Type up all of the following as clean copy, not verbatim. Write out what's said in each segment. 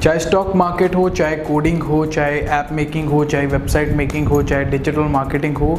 चाहे stock market हो, चाहे कोडिंग हो, चाहे ऐप मेकिंग हो, चाहे वेबसाइट मेकिंग हो, चाहे डिजिटल मार्केटिंग हो,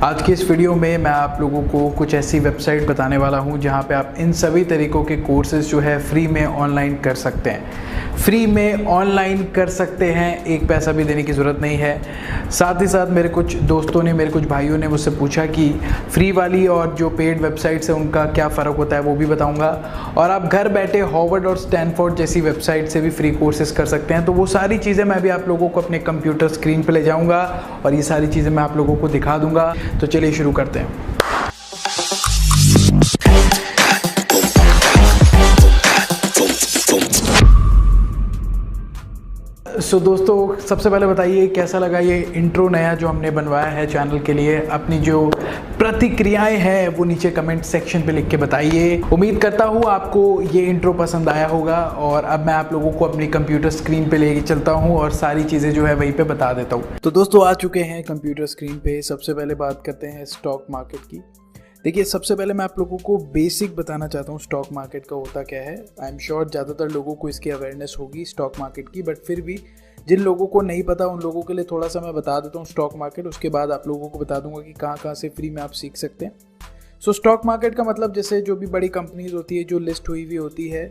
आज की इस वीडियो में मैं आप लोगों को कुछ ऐसी वेबसाइट बताने वाला हूं जहां पे आप इन सभी तरीक़ों के कोर्सेज़ जो है फ्री में ऑनलाइन कर सकते हैं। फ्री में ऑनलाइन कर सकते हैं, एक पैसा भी देने की ज़रूरत नहीं है। साथ ही साथ मेरे कुछ दोस्तों ने, मेरे कुछ भाइयों ने मुझसे पूछा कि फ्री वाली और जो पेड वेबसाइट्स हैं उनका क्या फ़र्क होता है, वो भी बताऊंगा। और आप घर बैठे हार्वर्ड और स्टैनफोर्ड जैसी वेबसाइट से भी फ्री कोर्सेज कर सकते हैं। तो वो सारी चीज़ें मैं भी आप लोगों को अपने कंप्यूटर स्क्रीन पर ले जाऊँगा और ये सारी चीज़ें मैं आप लोगों को दिखा दूँगा। तो चलिए शुरू करते हैं। दोस्तों, सबसे पहले बताइए कैसा लगा ये इंट्रो नया जो हमने बनवाया है चैनल के लिए। अपनी जो प्रतिक्रियाएं हैं वो नीचे कमेंट सेक्शन पे लिख के बताइए। उम्मीद करता हूँ आपको ये इंट्रो पसंद आया होगा। और अब मैं आप लोगों को अपनी कंप्यूटर स्क्रीन पे लेके चलता हूँ और सारी चीज़ें जो है वहीं पे बता देता हूँ। तो दोस्तों, आ चुके हैं कंप्यूटर स्क्रीन पे। सबसे पहले बात करते हैं स्टॉक मार्केट की। देखिए, सबसे पहले मैं आप लोगों को बेसिक बताना चाहता हूँ स्टॉक मार्केट का होता क्या है। आई एम श्योर ज़्यादातर लोगों को इसकी अवेयरनेस होगी स्टॉक मार्केट की, बट फिर भी जिन लोगों को नहीं पता उन लोगों के लिए थोड़ा सा मैं बता देता हूँ स्टॉक मार्केट। उसके बाद आप लोगों को बता दूंगा कि कहाँ कहाँ से फ्री में आप सीख सकते हैं। स्टॉक मार्केट का मतलब जैसे जो भी बड़ी कंपनीज होती है जो लिस्ट हुई हुई होती है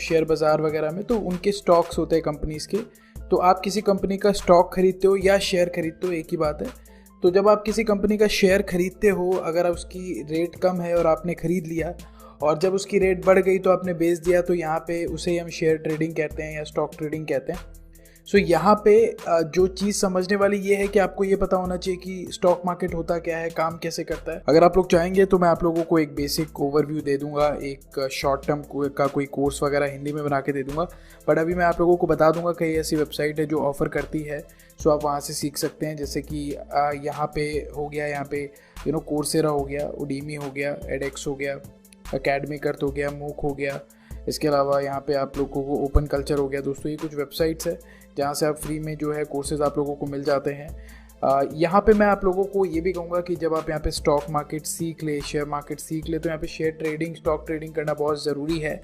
शेयर बाज़ार वगैरह में, तो उनके स्टॉक्स होते हैं कंपनीज़ के। तो आप किसी कंपनी का स्टॉक खरीदते हो या शेयर खरीदते हो, एक ही बात है। तो जब आप किसी कंपनी का शेयर खरीदते हो, अगर उसकी रेट कम है और आपने ख़रीद लिया और जब उसकी रेट बढ़ गई तो आपने बेच दिया, तो यहाँ पे उसे हम शेयर ट्रेडिंग कहते हैं या स्टॉक ट्रेडिंग कहते हैं। यहाँ पे जो चीज़ समझने वाली ये है कि आपको ये पता होना चाहिए कि स्टॉक मार्केट होता क्या है, काम कैसे करता है। अगर आप लोग चाहेंगे तो मैं आप लोगों को एक बेसिक ओवरव्यू दे दूंगा, एक शॉर्ट टर्म का कोई कोर्स वगैरह हिंदी में बना के दे दूंगा। बट अभी मैं आप लोगों को बता दूंगा कि ऐसी वेबसाइट है जो ऑफ़र करती है, सो आप वहाँ से सीख सकते हैं। जैसे कि यहाँ पे हो गया, यहाँ पे कोर्सेरा हो गया, उडीमी हो गया, एडेक्स हो गया, अकेडमिक अर्थ हो गया, मूक हो गया। इसके अलावा यहाँ पे आप लोगों को ओपन कल्चर हो गया। दोस्तों, ये कुछ वेबसाइट्स है जहाँ से आप फ्री में जो है कोर्सेज आप लोगों को मिल जाते हैं। यहाँ पे मैं आप लोगों को ये भी कहूँगा कि जब आप यहाँ पे स्टॉक मार्केट सीख ले, शेयर मार्केट सीख ले, तो यहाँ पे शेयर ट्रेडिंग, स्टॉक ट्रेडिंग करना बहुत ज़रूरी है।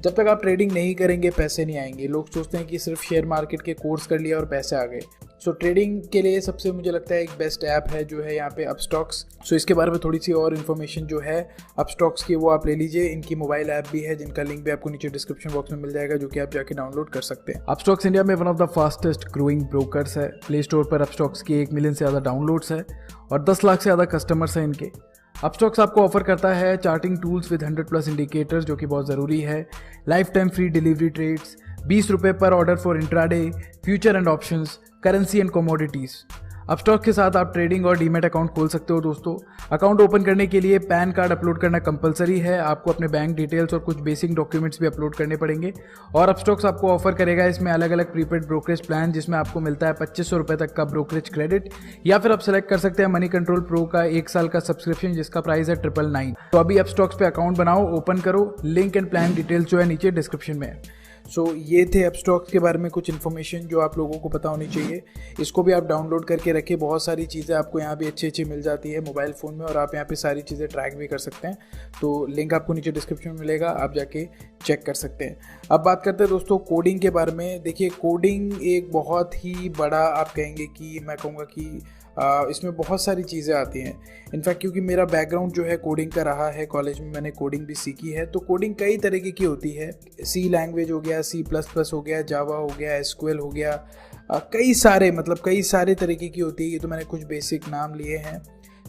जब तक आप ट्रेडिंग नहीं करेंगे पैसे नहीं आएंगे। लोग सोचते हैं कि सिर्फ शेयर मार्केट के कोर्स कर लिया और पैसे आ गए। ट्रेडिंग के लिए सबसे मुझे लगता है एक बेस्ट ऐप है जो है यहाँ पे अपस्टॉक्स। इसके बारे में थोड़ी सी और इन्फॉर्मेशन जो है अपस्टॉक्स की वो आप ले लीजिए। इनकी मोबाइल ऐप भी है जिनका लिंक भी आपको नीचे डिस्क्रिप्शन बॉक्स में मिल जाएगा, जो कि आप जाके डाउनलोड कर सकते हैं। अपस्टॉक्स इंडिया में one of the fastest growing brokers है। प्ले स्टोर पर अपस्टॉक्स की 1 मिलियन से ज़्यादा डाउनलोड्स है और 10 लाख से ज़्यादा कस्टमर्स हैं इनके। अपस्टॉक्स आपको ऑफर करता है चार्टिंग टूल्स विद 100+ इंडिकेटर्स, जो कि बहुत ज़रूरी है। Lifetime free delivery trades, 20 रुपये पर order for intraday, future and options, currency and commodities. Upstox के साथ आप ट्रेडिंग और डीमैट अकाउंट खोल सकते हो। दोस्तों, अकाउंट ओपन करने के लिए पैन कार्ड अपलोड करना कंपलसरी है। आपको अपने बैंक डिटेल्स और कुछ बेसिक डॉक्यूमेंट्स भी अपलोड करने पड़ेंगे। और अपस्टॉक्स आपको ऑफर करेगा इसमें अलग अलग प्रीपेड ब्रोकरेज प्लान, जिसमें आपको मिलता है 2500 रुपये तक का ब्रोकरेज क्रेडिट, या फिर आप सेलेक्ट कर सकते हैं मनी कंट्रोल प्रो का 1 साल का सब्सक्रिप्शन, जिसका प्राइस है 999। तो अभी अपस्टॉक्स पे अकाउंट बनाओ, ओपन करो। लिंक एंड प्लान डिटेल्स जो है नीचे डिस्क्रिप्शन में है। ये थे अपस्टॉक्स के बारे में कुछ इन्फॉर्मेशन जो आप लोगों को पता होनी चाहिए। इसको भी आप डाउनलोड करके रखिए। बहुत सारी चीज़ें आपको यहाँ भी अच्छी मिल जाती है मोबाइल फ़ोन में, और आप यहाँ पे सारी चीज़ें ट्रैक भी कर सकते हैं। तो लिंक आपको नीचे डिस्क्रिप्शन में मिलेगा, आप जाके चेक कर सकते हैं। अब बात करते हैं दोस्तों कोडिंग के बारे में। देखिए, कोडिंग एक बहुत ही बड़ा, आप कहेंगे कि मैं कहूँगा कि इसमें बहुत सारी चीज़ें आती हैं। इनफैक्ट क्योंकि मेरा बैकग्राउंड जो है कोडिंग का रहा है, कॉलेज में मैंने कोडिंग भी सीखी है। तो कोडिंग कई तरीके की होती है। सी लैंग्वेज हो गया, C++ हो गया, जावा हो गया, SQL हो गया, कई सारे तरीके की होती है। ये तो मैंने कुछ बेसिक नाम लिए हैं।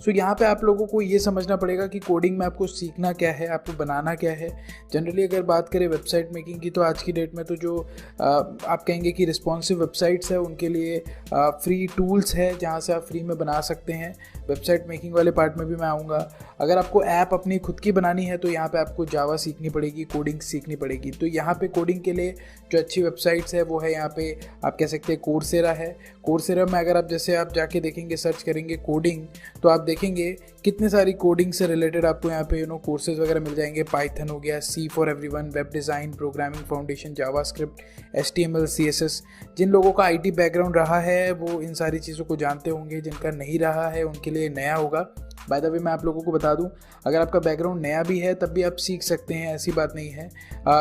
यहाँ पे आप लोगों को ये समझना पड़ेगा कि कोडिंग में आपको सीखना क्या है, आपको बनाना क्या है। जनरली अगर बात करें वेबसाइट मेकिंग की, तो आज की डेट में तो जो आप कहेंगे कि रिस्पॉन्सिव वेबसाइट्स है, उनके लिए फ्री टूल्स है जहाँ से आप फ्री में बना सकते हैं। वेबसाइट मेकिंग वाले पार्ट में भी मैं आऊँगा। अगर आपको ऐप अपनी खुद की बनानी है तो यहाँ पे आपको जावा सीखनी पड़ेगी, कोडिंग सीखनी पड़ेगी। तो यहाँ पे कोडिंग के लिए जो अच्छी वेबसाइट्स है वो है, यहाँ पे आप कह सकते हैं कोर्सेरा है। कोर्सेरा में अगर आप जाके देखेंगे, सर्च करेंगे कोडिंग, तो आप देखेंगे कितने सारी कोडिंग से रिलेटेड आपको यहाँ पे कोर्सेज वगैरह मिल जाएंगे। पाइथन हो गया, C for everyone, web design, programming foundation, JavaScript, HTML, CSS। जिन लोगों का IT बैकग्राउंड रहा है वो इन सारी चीज़ों को जानते होंगे, जिनका नहीं रहा है उनके लिए नया होगा। बाय द वे मैं आप लोगों को बता दूं, अगर आपका बैकग्राउंड नया भी है तब भी आप सीख सकते हैं, ऐसी बात नहीं है।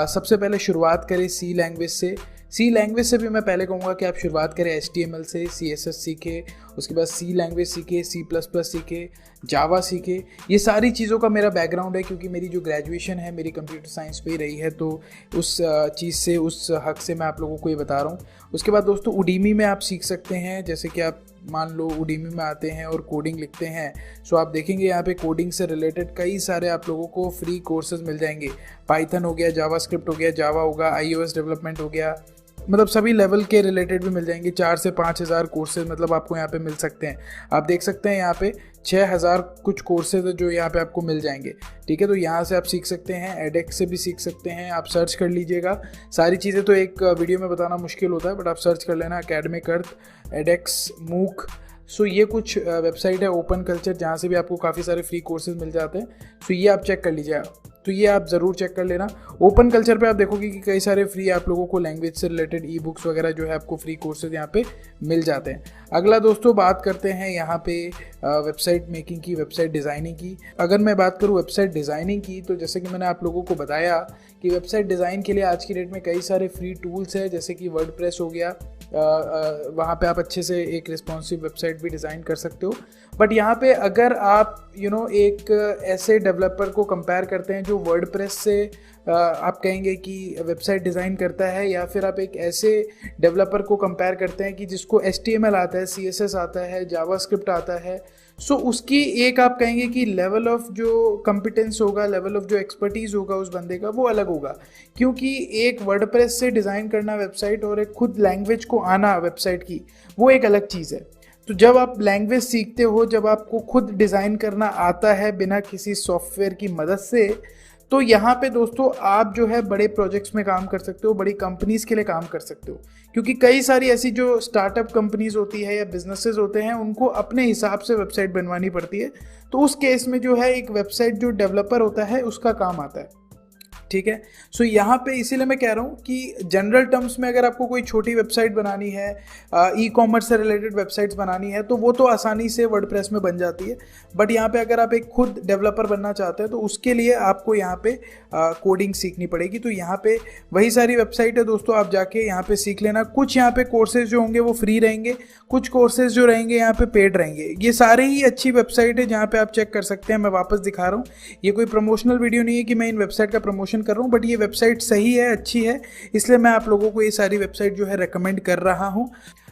सबसे पहले शुरुआत करें सी लैंग्वेज से। सी लैंग्वेज से भी मैं पहले कहूँगा कि आप शुरुआत करें HTML से, CSS सीखे, उसके बाद सी लैंग्वेज सीखे, C++ सीखे, जावा सीखे। ये सारी चीज़ों का मेरा बैकग्राउंड है क्योंकि मेरी जो ग्रेजुएशन है मेरी कंप्यूटर साइंस पे ही रही है, तो उस चीज़ से, उस हक से मैं आप लोगों को ये बता रहा हूँ। उसके बाद दोस्तों उडीमी में आप सीख सकते हैं, जैसे कि आप मान लो उडीमी में आते हैं और कोडिंग लिखते हैं, सो आप देखेंगे यहाँ पे कोडिंग से रिलेटेड कई सारे आप लोगों को फ्री कोर्सेज मिल जाएंगे। पाइथन हो गया, जावास्क्रिप्ट हो गया, जावा होगा, iOS डेवलपमेंट हो गया, मतलब सभी लेवल के रिलेटेड भी मिल जाएंगे। 4 से 5 हज़ार कोर्सेज मतलब आपको यहाँ पे मिल सकते हैं। आप देख सकते हैं यहाँ पे 6,000 कुछ कोर्सेज जो यहाँ पे आपको मिल जाएंगे, ठीक है। तो यहाँ से आप सीख सकते हैं, एडेक्स से भी सीख सकते हैं, आप सर्च कर लीजिएगा। सारी चीज़ें तो एक वीडियो में बताना मुश्किल होता है, बट आप सर्च कर लेना अकेडमिक अर्थ, एडेक्स, मूक। सो ये कुछ वेबसाइट है, ओपन कल्चर, जहाँ से भी आपको काफ़ी सारे फ्री कोर्सेज मिल जाते हैं। सो ये आप चेक कर लीजिएगा, तो ये आप ज़रूर चेक कर लेना। ओपन कल्चर पे आप देखोगे कि कई सारे फ्री आप लोगों को लैंग्वेज से रिलेटेड ई बुक्स वगैरह जो है आपको फ्री कोर्सेज यहाँ पे मिल जाते हैं। अगला दोस्तों बात करते हैं यहाँ पे वेबसाइट मेकिंग की, वेबसाइट डिज़ाइनिंग की। अगर मैं बात करूँ वेबसाइट डिज़ाइनिंग की, तो जैसे कि मैंने आप लोगों को बताया कि वेबसाइट डिज़ाइन के लिए आज की डेट में कई सारे फ्री टूल्स हैं, जैसे कि वर्डप्रेस हो गया, वहाँ पे आप अच्छे से एक रिस्पॉन्सिव वेबसाइट भी डिज़ाइन कर सकते हो। बट यहाँ पे अगर आप एक ऐसे डेवलपर को कंपेयर करते हैं जो वर्डप्रेस से आप कहेंगे कि वेबसाइट डिज़ाइन करता है, या फिर आप एक ऐसे डेवलपर को कंपेयर करते हैं कि जिसको HTML आता है, CSS आता है, जावास्क्रिप्ट आता है, सो उसकी एक आप कहेंगे कि लेवल ऑफ जो कॉम्पिटेंस होगा, लेवल ऑफ जो एक्सपर्टीज़ होगा उस बंदे का, वो अलग होगा। क्योंकि एक वर्डप्रेस से डिज़ाइन करना वेबसाइट और एक खुद लैंग्वेज को आना वेबसाइट की, वो एक अलग चीज़ है। तो जब आप लैंग्वेज सीखते हो, जब आपको खुद डिज़ाइन करना आता है बिना किसी सॉफ्टवेयर की मदद से, तो यहाँ पे दोस्तों आप जो है बड़े प्रोजेक्ट्स में काम कर सकते हो, बड़ी कंपनीज़ के लिए काम कर सकते हो। क्योंकि कई सारी ऐसी जो स्टार्टअप कंपनीज़ होती है या बिजनेसेस होते हैं, उनको अपने हिसाब से वेबसाइट बनवानी पड़ती है। तो उस केस में जो है एक वेबसाइट जो डेवलपर होता है उसका काम आता है, ठीक है। सो यहाँ पे इसीलिए मैं कह रहा हूँ कि जनरल टर्म्स में अगर आपको कोई छोटी वेबसाइट बनानी है, ई कॉमर्स से रिलेटेड वेबसाइट्स बनानी है, तो वो तो आसानी से वर्डप्रेस में बन जाती है। बट यहाँ पे अगर आप एक खुद डेवलपर बनना चाहते हैं तो उसके लिए आपको यहाँ पे कोडिंग सीखनी पड़ेगी। तो यहाँ पे वही सारी वेबसाइट है दोस्तों, आप जाके यहाँ पे सीख लेना। कुछ यहाँ पे कोर्सेज जो होंगे वो फ्री रहेंगे, कुछ कोर्सेज जो रहेंगे यहाँ पे पेड रहेंगे। ये सारे ही अच्छी वेबसाइट है जहाँ पे आप चेक कर सकते हैं। मैं वापस दिखा रहा हूँ, ये कोई प्रमोशनल वीडियो नहीं है कि मैं इन वेबसाइट का प्रमोशन कर रहा हूँ, बट ये वेबसाइट सही है, अच्छी है, इसलिए मैं आप लोगों को ये सारी वेबसाइट जो है रेकमेंड कर रहा हूँ।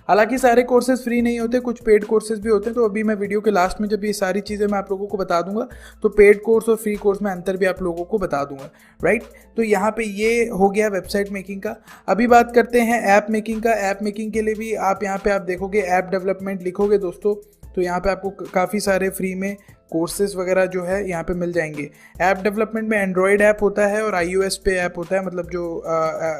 हालांकि सारे कोर्सेज फ्री नहीं होते, कुछ पेड कोर्सेज भी होते हैं। तो अभी मैं वीडियो के लास्ट में जब ये सारी चीज़ें मैं आप लोगों को बता दूंगा, तो पेड कोर्स और फ्री कोर्स में अंतर भी आप लोगों को बता दूंगा, राइट। तो यहाँ पे ये हो गया वेबसाइट मेकिंग का। अभी बात करते हैं ऐप मेकिंग का। ऐप मेकिंग के लिए भी आप यहाँ पे आप देखोगे ऐप डेवलपमेंट लिखोगे दोस्तों, तो यहाँ पे आपको काफ़ी सारे फ्री में कोर्सेज वगैरह जो है यहाँ पे मिल जाएंगे। ऐप डेवलपमेंट में एंड्रॉयड ऐप होता है और iOS पे ऐप होता है, मतलब जो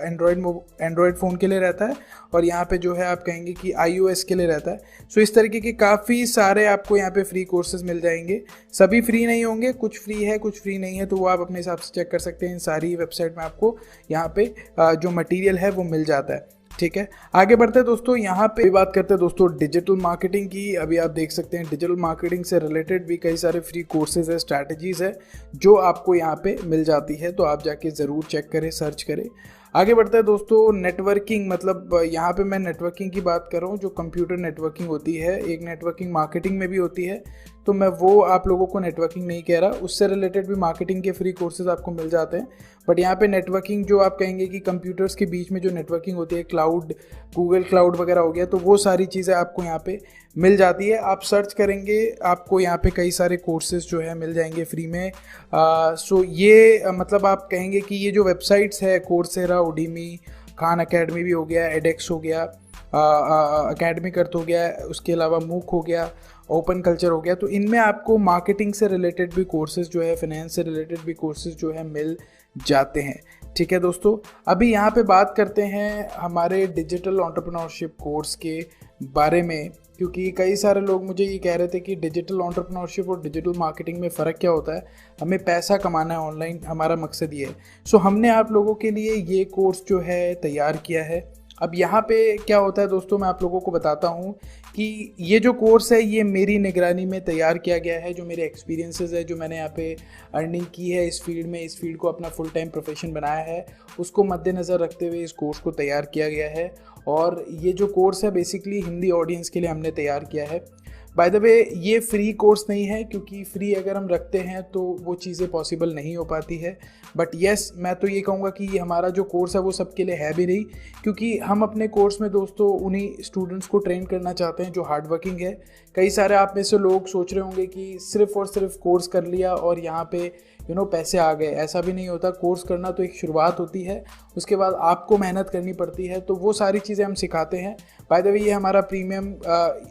एंड्रॉयड फ़ोन के लिए रहता है, और यहाँ पे जो है आप कहेंगे कि iOS के लिए रहता है। सो इस तरीके के काफ़ी सारे आपको यहाँ पे फ्री कोर्सेज मिल जाएंगे। सभी फ्री नहीं होंगे, कुछ फ्री है कुछ फ्री नहीं है, तो वो आप अपने हिसाब से चेक कर सकते हैं। इन सारी वेबसाइट में आपको यहाँ पे जो मटीरियल है वो मिल जाता है, ठीक है। आगे बढ़ते हैं दोस्तों, यहाँ पे बात करते हैं दोस्तों डिजिटल मार्केटिंग की। अभी आप देख सकते हैं डिजिटल मार्केटिंग से रिलेटेड भी कई सारे फ्री कोर्सेज है, स्ट्रैटेजीज है जो आपको यहाँ पे मिल जाती है, तो आप जाके ज़रूर चेक करें, सर्च करें। आगे बढ़ता है दोस्तों नेटवर्किंग, मतलब यहाँ पे मैं नेटवर्किंग की बात कर रहा हूँ। जो कंप्यूटर नेटवर्किंग होती है, एक नेटवर्किंग मार्केटिंग में भी होती है, तो मैं वो आप लोगों को नेटवर्किंग नहीं कह रहा, उससे रिलेटेड भी मार्केटिंग के फ्री कोर्सेज आपको मिल जाते हैं। बट यहाँ पे नेटवर्किंग जो आप कहेंगे कि कंप्यूटर्स के बीच में जो नेटवर्किंग होती है, क्लाउड, गूगल क्लाउड वगैरह हो गया, तो वो सारी चीज़ें आपको यहाँ पे मिल जाती है। आप सर्च करेंगे, आपको यहाँ पे कई सारे कोर्सेज जो है मिल जाएंगे फ्री में। सो ये मतलब आप कहेंगे कि ये जो वेबसाइट्स है, कोर्सेरा, उडीमी, खान अकेडमी भी हो गया, एडेक्स हो गया, अकेडमिक अर्थ हो गया, उसके अलावा मूक हो गया, ओपन कल्चर हो गया, तो इनमें आपको मार्केटिंग से रिलेटेड भी कोर्सेज जो है, फाइनेंस से रिलेटेड भी कोर्सेज जो है मिल जाते हैं, ठीक है दोस्तों। अभी यहाँ पे बात करते हैं हमारे डिजिटल एंटरप्रेन्योरशिप कोर्स के बारे में, क्योंकि कई सारे लोग मुझे ये कह रहे थे कि डिजिटल एंटरप्रेन्योरशिप और डिजिटल मार्केटिंग में फ़र्क क्या होता है, हमें पैसा कमाना है ऑनलाइन, हमारा मकसद ये है। सो हमने आप लोगों के लिए ये कोर्स जो है तैयार किया है। अब यहाँ पे क्या होता है दोस्तों, मैं आप लोगों को बताता हूँ कि ये जो कोर्स है ये मेरी निगरानी में तैयार किया गया है, जो मेरे एक्सपीरियंसेस है, जो मैंने यहाँ पे अर्निंग की है इस फील्ड को अपना फुल टाइम प्रोफेशन बनाया है, उसको मद्देनज़र रखते हुए इस कोर्स को तैयार किया गया है। और ये जो कोर्स है बेसिकली हिंदी ऑडियंस के लिए हमने तैयार किया है। बाय द वे ये फ्री कोर्स नहीं है, क्योंकि फ्री अगर हम रखते हैं तो वो चीज़ें पॉसिबल नहीं हो पाती है। बट येस, मैं तो ये कहूँगा कि ये हमारा जो कोर्स है वो सबके लिए है भी नहीं, क्योंकि हम अपने कोर्स में दोस्तों उन्हीं स्टूडेंट्स को ट्रेन करना चाहते हैं जो हार्ड वर्किंग है। कई सारे आप में से लोग सोच रहे होंगे कि सिर्फ और सिर्फ कोर्स कर लिया और यहाँ पे पैसे आ गए। ऐसा भी नहीं होता। कोर्स करना तो एक शुरुआत होती है, उसके बाद आपको मेहनत करनी पड़ती है, तो वो सारी चीज़ें हम सिखाते हैं। बाय द वे ये हमारा प्रीमियम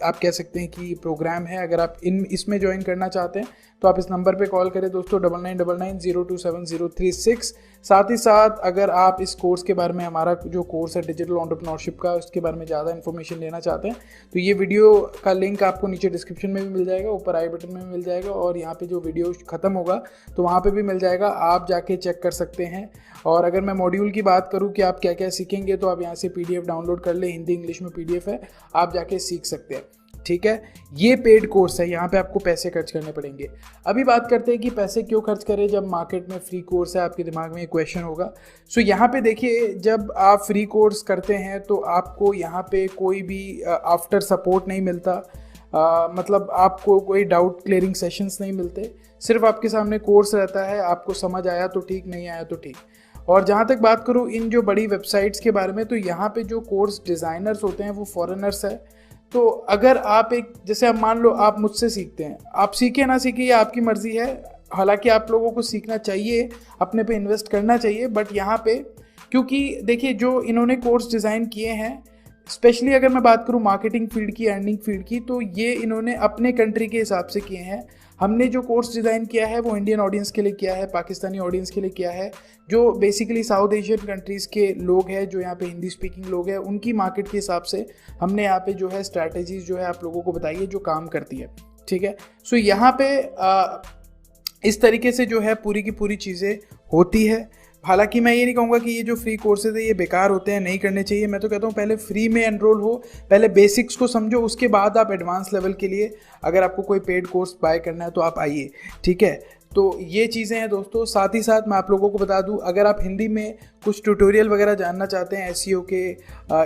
आप कह सकते हैं कि प्रोग्राम है। अगर आप इसमें ज्वाइन करना चाहते हैं तो आप इस नंबर पे कॉल करें दोस्तों 9999027036। साथ ही साथ अगर आप इस कोर्स के बारे में, हमारा जो कोर्स है डिजिटल एंटरप्रेन्योरशिप का, उसके बारे में ज़्यादा इन्फॉर्मेशन लेना चाहते हैं तो ये वीडियो का लिंक आपको नीचे डिस्क्रिप्शन में भी मिल जाएगा, ऊपर आई बटन में भी मिल जाएगा, और यहाँ पे जो वीडियो ख़त्म होगा तो वहाँ पे भी मिल जाएगा, आप जाके चेक कर सकते हैं। और अगर मैं मॉड्यूल की बात करूँ कि आप क्या क्या सीखेंगे, तो आप यहाँ से PDF डाउनलोड कर ले, हिंदी इंग्लिश में PDF है, आप जाके सीख सकते हैं। ठीक है, ये पेड कोर्स है, यहाँ पे आपको पैसे खर्च करने पड़ेंगे। अभी बात करते हैं कि पैसे क्यों खर्च करें जब मार्केट में फ्री कोर्स है। आपके दिमाग में एक क्वेश्चन होगा। सो यहाँ पे देखिए, जब आप फ्री कोर्स करते हैं तो आपको यहाँ पे कोई भी आफ्टर सपोर्ट नहीं मिलता। मतलब आपको कोई डाउट क्लियरिंग सेशंस नहीं मिलते, सिर्फ आपके सामने कोर्स रहता है। आपको समझ आया तो ठीक, नहीं आया तो ठीक। और जहाँ तक बात करूँ इन जो बड़ी वेबसाइट्स के बारे में, तो यहाँ पे जो कोर्स डिज़ाइनर्स होते हैं वो फॉरेनर्स है। तो अगर आप जैसे आप मान लो आप मुझसे सीखते हैं, आप सीखे ना सीखे ये आपकी मर्ज़ी है। हालांकि आप लोगों को सीखना चाहिए, अपने पे इन्वेस्ट करना चाहिए, बट यहाँ पे क्योंकि देखिए जो इन्होंने कोर्स डिज़ाइन किए हैं, स्पेशली अगर मैं बात करूँ मार्केटिंग फील्ड की, अर्निंग फील्ड की, तो ये इन्होंने अपने कंट्री के हिसाब से किए हैं। हमने जो कोर्स डिज़ाइन किया है वो इंडियन ऑडियंस के लिए किया है, पाकिस्तानी ऑडियंस के लिए किया है, जो बेसिकली साउथ एशियन कंट्रीज़ के लोग हैं, जो यहाँ पे हिंदी स्पीकिंग लोग हैं, उनकी मार्केट के हिसाब से हमने यहाँ पे जो है स्ट्रैटेजीज़ जो है आप लोगों को बताई है जो काम करती है। ठीक है, सो यहाँ पे इस तरीके से जो है पूरी की पूरी चीज़ें होती है। हालांकि मैं ये नहीं कहूँगा कि ये जो फ्री कोर्सेज है ये बेकार होते हैं, नहीं करने चाहिए। मैं तो कहता हूँ पहले फ्री में एनरोल हो, पहले बेसिक्स को समझो, उसके बाद आप एडवांस लेवल के लिए अगर आपको कोई पेड कोर्स बाय करना है तो आप आइए। ठीक है, तो ये चीज़ें हैं दोस्तों। साथ ही साथ मैं आप लोगों को बता दूं, अगर आप हिंदी में कुछ ट्यूटोरियल वगैरह जानना चाहते हैं SEO के,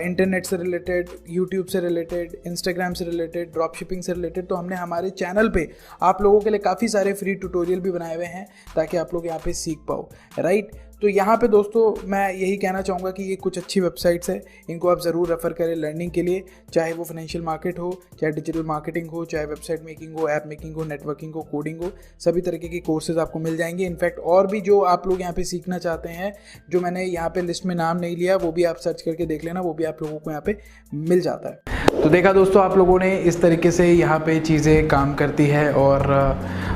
इंटरनेट से रिलेटेड, यूट्यूब से रिलेटेड, इंस्टाग्राम से रिलेटेड, ड्रॉप शिपिंग से रिलेटेड, तो हमने हमारे चैनल पे आप लोगों के लिए काफ़ी सारे फ्री ट्यूटोरियल भी बनाए हुए हैं ताकि आप लोग यहाँ पे सीख पाओ। राइट, तो यहाँ पे दोस्तों मैं यही कहना चाहूँगा कि ये कुछ अच्छी वेबसाइट्स है, इनको आप ज़रूर रेफ़र करें लर्निंग के लिए, चाहे वो फाइनेंशियल मार्केट हो, चाहे डिजिटल मार्केटिंग हो, चाहे वेबसाइट मेकिंग हो, ऐप मेकिंग हो, नेटवर्किंग हो, कोडिंग हो, सभी तरीके की कोर्सेज आपको मिल जाएंगे। इनफैक्ट और भी जो आप लोग यहाँ पे सीखना चाहते हैं, जो मैंने यहाँ पे लिस्ट में नाम नहीं लिया, वो भी आप सर्च करके देख लेना, वो भी आप लोगों को यहाँ पे मिल जाता है। तो देखा दोस्तों, आप लोगों ने इस तरीके से यहाँ पे चीज़ें काम करती है, और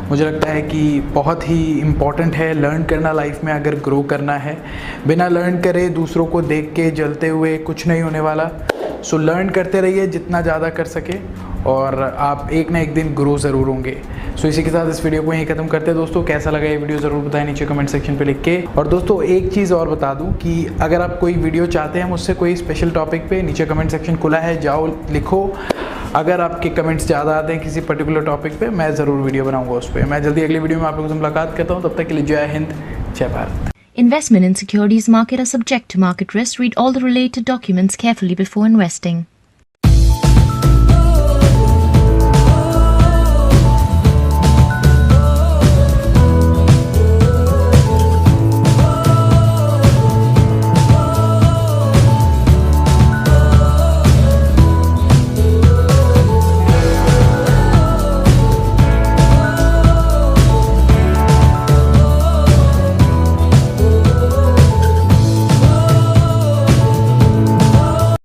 मुझे लगता है कि बहुत ही इम्पॉर्टेंट है लर्न करना लाइफ में। अगर ग्रो करना है, बिना लर्न करे, दूसरों को देख के जलते हुए कुछ नहीं होने वाला। सो लर्न करते रहिए जितना ज़्यादा कर सके, और आप एक ना एक दिन ग्रो ज़रूर होंगे। सो इसी के साथ इस वीडियो को यहीं ख़त्म करते हैं दोस्तों। कैसा लगा ये वीडियो ज़रूर बताएं नीचे कमेंट सेक्शन पे लिख के। और दोस्तों एक चीज़ और बता दूं कि अगर आप कोई वीडियो चाहते हैं मुझसे कोई स्पेशल टॉपिक पे, नीचे कमेंट सेक्शन खुला है, जाओ लिखो। अगर आपके कमेंट्स ज़्यादा आते हैं किसी पर्टिकुलर टॉपिक पे, मैं ज़रूर वीडियो बनाऊँगा उस पर। मैं जल्दी अगली वीडियो में आप लोगों से मुलाकात करता हूँ। तब तक के लिए जय हिंद, जय Bharat. Investment in securities market are subject to market risk. Read all the related documents carefully before investing.